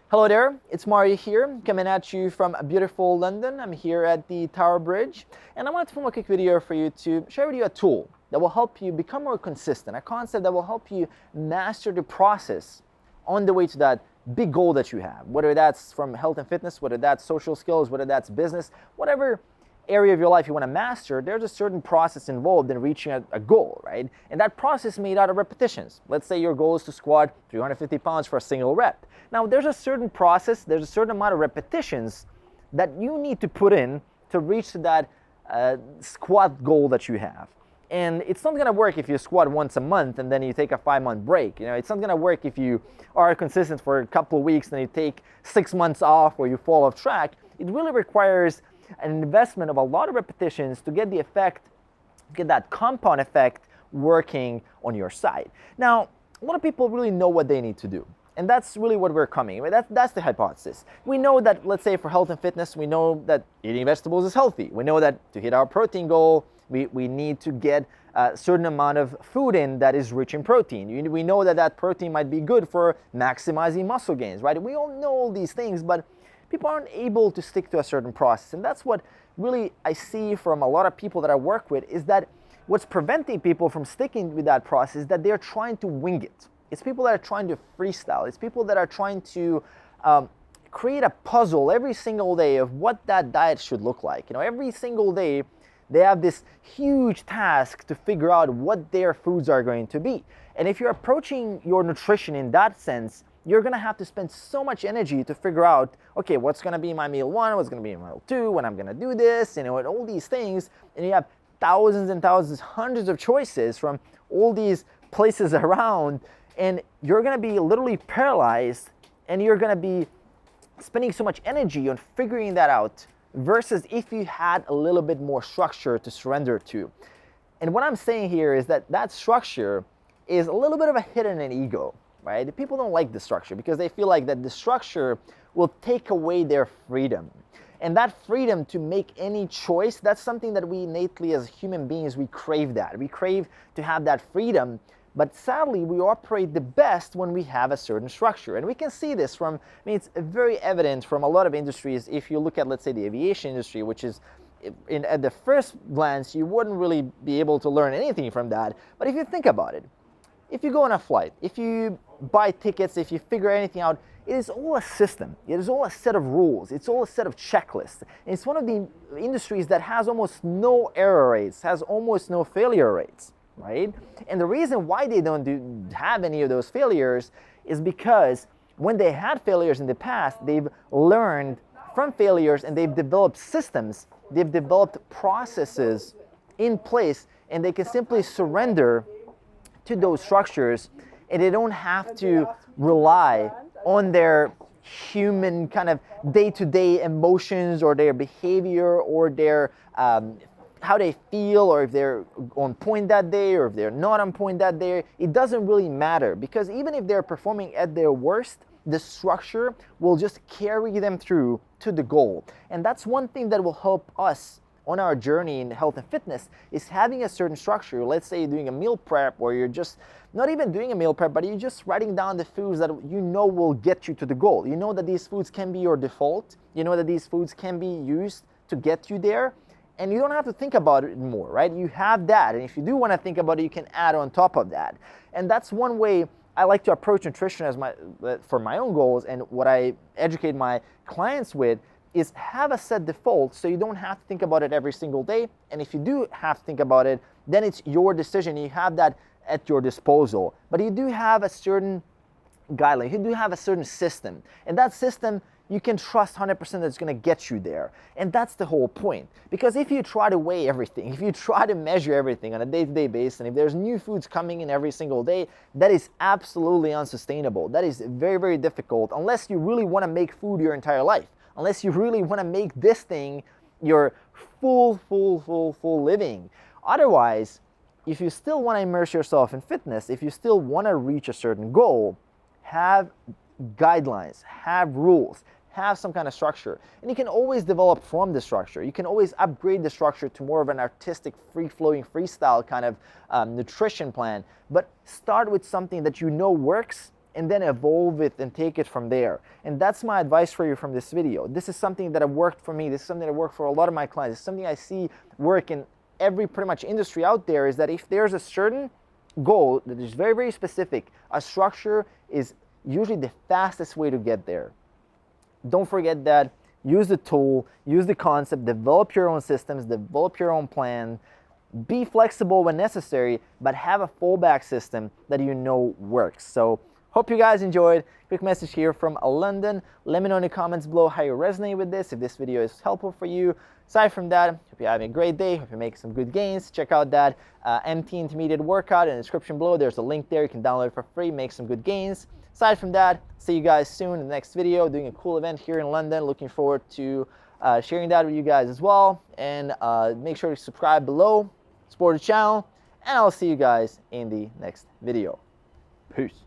Hello there, it's Mario here, coming at you from beautiful London. I'm here at the Tower Bridge, and I want to film a quick video for you to share with you a tool that will help you become more consistent, a concept that will help you master the process on the way to that big goal that you have, whether that's from health and fitness, whether that's social skills, whether that's business, whatever area of your life you want to master, there's a certain process involved in reaching a goal, right? And that process made out of repetitions. Let's say your goal is to squat 350 pounds for a single rep. Now, there's a certain process, there's a certain amount of repetitions that you need to put in to reach that squat goal that you have. And it's not going to work if you squat once a month and then you take a 5-month break. It's not going to work if you are consistent for a couple of weeks and you take 6 months off or you fall off track. It really requires an investment of a lot of repetitions to get the effect, get that compound effect working on your side. Now, a lot of people really know what they need to do. And that's really what we're coming. That's the hypothesis. We know that, let's say for health and fitness, we know that eating vegetables is healthy. We know that to hit our protein goal, we need to get a certain amount of food in that is rich in protein. We know that that protein might be good for maximizing muscle gains, right? We all know all these things, but people aren't able to stick to a certain process. And that's what really I see from a lot of people that I work with, is that what's preventing people from sticking with that process is that they're trying to wing it. It's people that are trying to freestyle. It's people that are trying to create a puzzle every single day of what that diet should look like. Every single day they have this huge task to figure out what their foods are going to be. And if you're approaching your nutrition in that sense, you're going to have to spend so much energy to figure out, okay, what's going to be my meal 1, what's going to be my meal 2, when I'm going to do this, and all these things. And you have thousands and thousands, hundreds of choices from all these places around, and you're going to be literally paralyzed, and you're going to be spending so much energy on figuring that out versus if you had a little bit more structure to surrender to. And what I'm saying here is that that structure is a little bit of a hidden ego. Right? People don't like the structure because they feel like that the structure will take away their freedom. And that freedom to make any choice, that's something that we innately as human beings, we crave that. We crave to have that freedom, but sadly we operate the best when we have a certain structure. And we can see this from, it's very evident from a lot of industries. If you look at, let's say, the aviation industry, which is at the first glance, you wouldn't really be able to learn anything from that. But if you think about it, if you go on a flight, if you buy tickets, if you figure anything out, it is all a system. It is all a set of rules. It's all a set of checklists. And it's one of the industries that has almost no error rates, has almost no failure rates, right? And the reason why they don't have any of those failures is because when they had failures in the past, they've learned from failures and they've developed systems, they've developed processes in place, and they can simply surrender to those structures, and they don't have to rely on their human kind of day-to-day emotions or their behavior or their how they feel, or if they're on point that day or if they're not on point that day. It doesn't really matter, because even if they're performing at their worst, the structure will just carry them through to the goal. And that's one thing that will help us on our journey in health and fitness, is having a certain structure. Let's say you're doing a meal prep, or you're just not even doing a meal prep, but you're just writing down the foods that you know will get you to the goal. You know that these foods can be your default. You know that these foods can be used to get you there, and you don't have to think about it more, right? You have that, and if you do want to think about it, you can add on top of that. And that's one way I like to approach nutrition for my own goals, and what I educate my clients with is have a set default, so you don't have to think about it every single day. And if you do have to think about it, then it's your decision. You have that at your disposal. But you do have a certain guideline. You do have a certain system. And that system, you can trust 100% that it's going to get you there. And that's the whole point. Because if you try to weigh everything, if you try to measure everything on a day-to-day basis, and if there's new foods coming in every single day, that is absolutely unsustainable. That is very, very difficult, unless you really want to make food your entire life. Unless you really want to make this thing your full living. Otherwise, if you still want to immerse yourself in fitness, if you still want to reach a certain goal, have guidelines, have rules, have some kind of structure. And you can always develop from the structure. You can always upgrade the structure to more of an artistic, free-flowing, freestyle kind of nutrition plan. But start with something that you know works, and then evolve it and take it from there. And that's my advice for you from this video. This is something that worked for me. This is something that worked for a lot of my clients. It's something I see work in every pretty much industry out there, is that if there's a certain goal that is very, very specific, a structure is usually the fastest way to get there. Don't forget that. Use the tool, use the concept, develop your own systems, develop your own plan. Be flexible when necessary, but have a fallback system that you know works. So hope you guys enjoyed. Quick message here from London. Let me know in the comments below how you resonate with this, if this video is helpful for you. Aside from that, hope you're having a great day. Hope you're making some good gains. Check out that MT intermediate workout in the description below. There's a link there. You can download it for free, make some good gains. Aside from that, see you guys soon in the next video. Doing a cool event here in London. Looking forward to sharing that with you guys as well. And make sure to subscribe below, support the channel, and I'll see you guys in the next video. Peace.